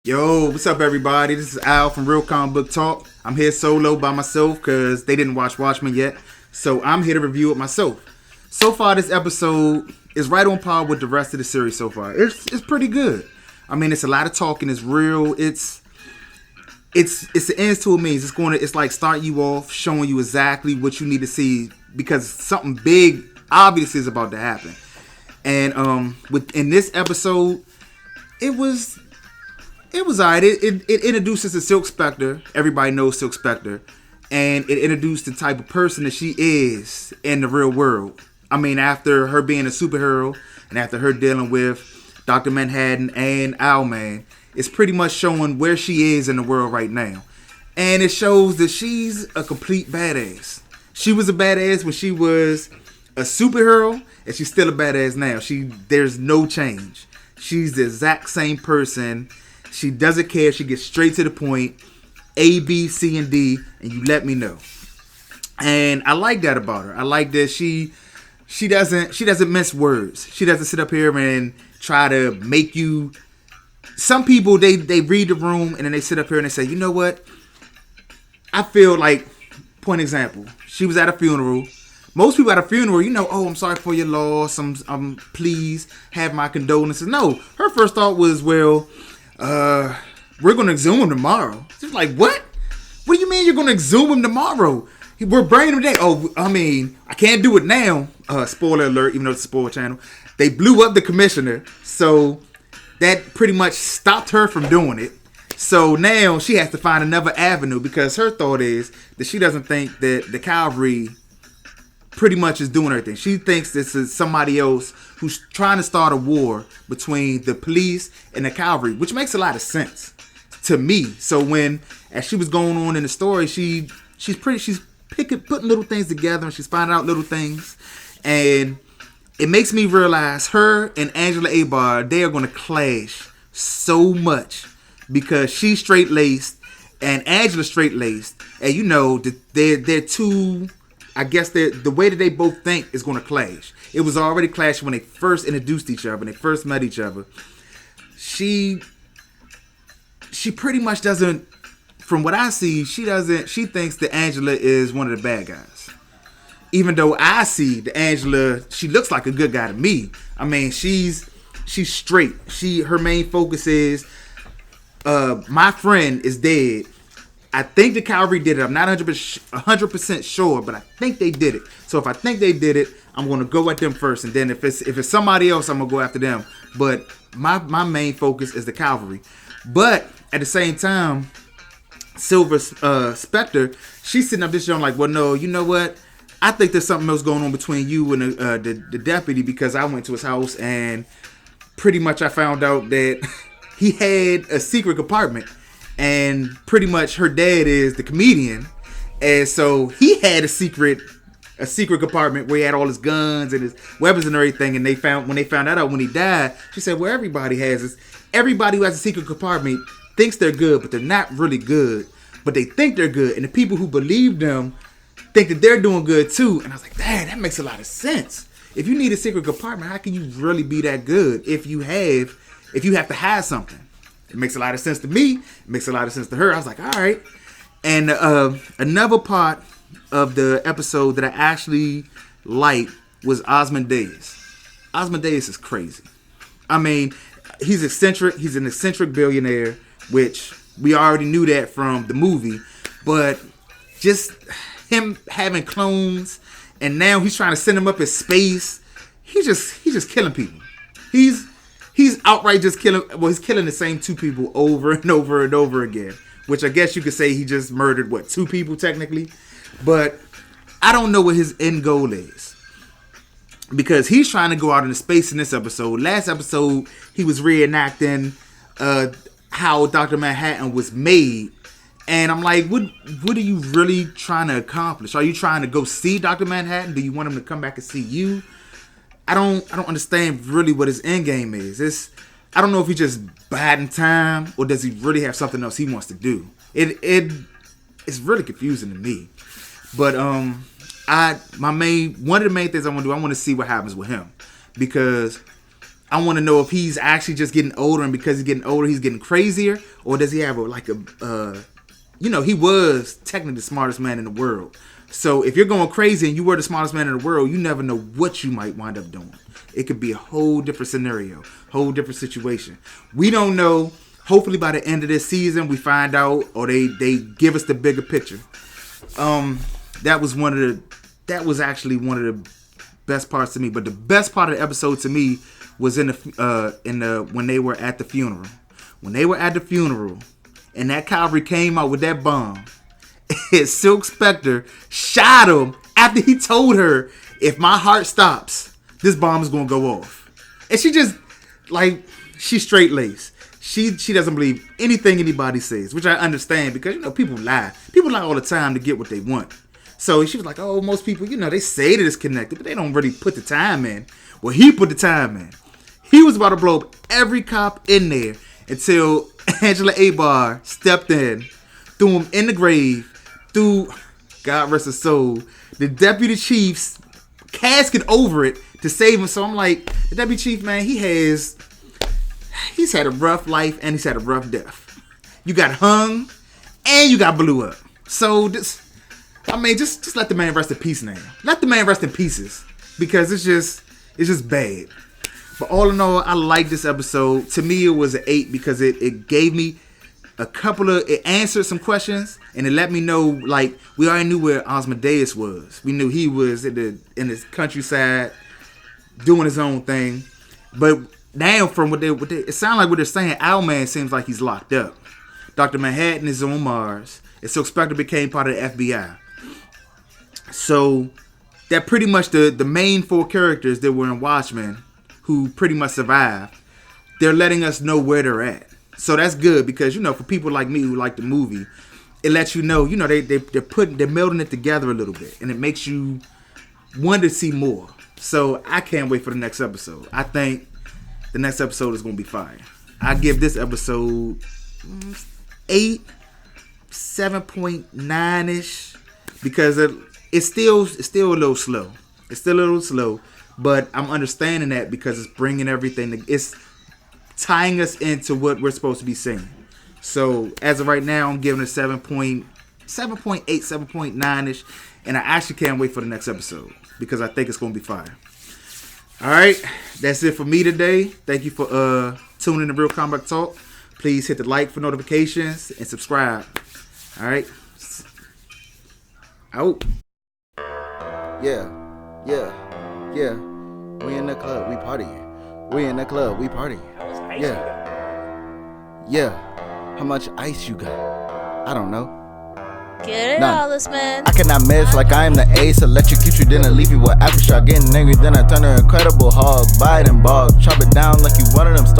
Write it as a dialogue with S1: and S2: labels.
S1: Yo, what's up, everybody? This is Al from Real Comic Book Talk. I'm here solo by myself because they didn't watch Watchmen yet, so I'm here to review it myself. So far, this episode is right on par with the rest of the series so far. It's pretty good. I mean, it's a lot of talking. It's real. It's the ends to a means. It's like start you off, showing you exactly what you need to see because something big obviously is about to happen. And within this episode, it was alright. It introduces the Silk Spectre. Everybody knows Silk Spectre. And it introduced the type of person that she is in the real world. I mean, after her being a superhero and after her dealing with Dr. Manhattan and Owlman, it's pretty much showing where she is in the world right now. And it shows that she's a complete badass. She was a badass when she was a superhero, and she's still a badass now. There's no change. She's the exact same person. She doesn't care. She gets straight to the point. A, B, C, and D, and you let me know. And I like that about her. I like that she doesn't mince words. She doesn't sit up here and try to make you. Some people they read the room and then they sit up here and they say, you know what? I feel like, point example, she was at a funeral. Most people at a funeral, oh, I'm sorry for your loss. Please have my condolences. No, her first thought was, well, we're gonna exhume him tomorrow. She's like, what? What do you mean you're gonna exhume him tomorrow? We're bringing him today. Oh, I mean, I can't do it now. Spoiler alert, even though it's a spoiler channel. They blew up the commissioner, so that pretty much stopped her from doing it. So now she has to find another avenue because her thought is that she doesn't think that the cavalry pretty much is doing everything. She thinks this is somebody else who's trying to start a war between the police and the cavalry, which makes a lot of sense to me. So as she was going on in the story, she's putting little things together and she's finding out little things, and it makes me realize her and Angela Abar, they are going to clash so much because she's straight laced and Angela's straight laced, and they're two. I guess the way that they both think is going to clash. It was already clashing when they first introduced each other, when they first met each other. She pretty much doesn't, from what I see, she thinks that Angela is one of the bad guys. Even though I see that Angela, she looks like a good guy to me. I mean, she's straight. Her main focus is, my friend is dead. I think the cavalry did it. I'm not 100% sure, but I think they did it. So if I think they did it, I'm going to go at them first. And then if it's somebody else, I'm going to go after them. But my main focus is the cavalry. But at the same time, Silver Spectre, she's sitting up this young like, well, no, you know what? I think there's something else going on between you and the deputy because I went to his house and pretty much I found out that he had a secret compartment. And pretty much her dad is the comedian. And so he had a secret compartment where he had all his guns and his weapons and everything. And when they found that out when he died, she said, well, everybody has this. Everybody who has a secret compartment thinks they're good, but they're not really good. But they think they're good. And the people who believe them think that they're doing good too. And I was like, damn, that makes a lot of sense. If you need a secret compartment, how can you really be that good if you have to hide something? It makes a lot of sense to me. It makes a lot of sense to her. I was like, all right. And another part of the episode that I actually liked was Ozymandias. Ozymandias is crazy. I mean, he's eccentric. He's an eccentric billionaire, which we already knew that from the movie. But just him having clones, and now he's trying to send them up in space. He's just killing people. He's outright just killing. Well, he's killing the same two people over and over and over again. Which I guess you could say he just murdered, two people technically. But I don't know what his end goal is. Because he's trying to go out into space in this episode. Last episode, he was reenacting how Dr. Manhattan was made. And I'm like, what are you really trying to accomplish? Are you trying to go see Dr. Manhattan? Do you want him to come back and see you? I don't understand really what his end game is. I don't know if he's just biding time or does he really have something else he wants to do. It's really confusing to me. But one of the main things I want to do, I want to see what happens with him because I want to know if he's actually just getting older, and because he's getting older, he's getting crazier, or does he have he was technically the smartest man in the world. So if you're going crazy and you were the smartest man in the world, you never know what you might wind up doing. It could be a whole different scenario, whole different situation. We don't know. Hopefully by the end of this season, we find out, or they give us the bigger picture. That was actually one of the best parts to me. But the best part of the episode to me was when they were at the funeral. When they were at the funeral, and that cavalry came out with that bomb, and Silk Spectre shot him after he told her, if my heart stops, this bomb is gonna go off. And she just she's straight laced. She doesn't believe anything anybody says, which I understand because people lie. People lie all the time to get what they want. So she was like, oh, most people, they say that it's connected, but they don't really put the time in. Well, he put the time in. He was about to blow up every cop in there until Angela Abar stepped in, threw him in the grave, threw, God rest his soul, the deputy chief's casket over it to save him. So I'm like, the deputy chief, man, he's had a rough life and he's had a rough death. You got hung and you got blew up. So just let the man rest in peace now. Let the man rest in pieces because it's just bad. But all in all, I like this episode. To me, it was an 8 because it gave me it answered some questions and it let me know, we already knew where Asmodeus was. We knew he was in his countryside doing his own thing. But now from it sounds like what they're saying, Owlman seems like he's locked up. Dr. Manhattan is on Mars. And so Spectre became part of the FBI. So that pretty much the main 4 characters that were in Watchmen who pretty much survived, they're letting us know where they're at. So that's good because, for people like me who like the movie, it lets you know, they're melding it together a little bit and it makes you want to see more. So I can't wait for the next episode. I think the next episode is going to be fire. I give this episode 8, 7.9-ish because it's still a little slow. It's still a little slow, but I'm understanding that because it's bringing everything. It's tying us into what we're supposed to be seeing. So as of right now, I'm giving it 7.8, 7.9-ish, and I actually can't wait for the next episode because I think it's going to be fire. All right, that's it for me today. Thank you for tuning in to Real Comic Talk. Please hit the like for notifications and subscribe. All right, out.
S2: Yeah. We in the club, we partying. We in the club, we partying. Yeah. How much ice you got? I don't know.
S3: Get it,
S2: None.
S3: Alice, man.
S2: I cannot miss like I am the ace. Electrocute you, then I leave you with aftershock. Getting angry, then I turn her Incredible Hulk. Bite and bog, chop it down like you one of them.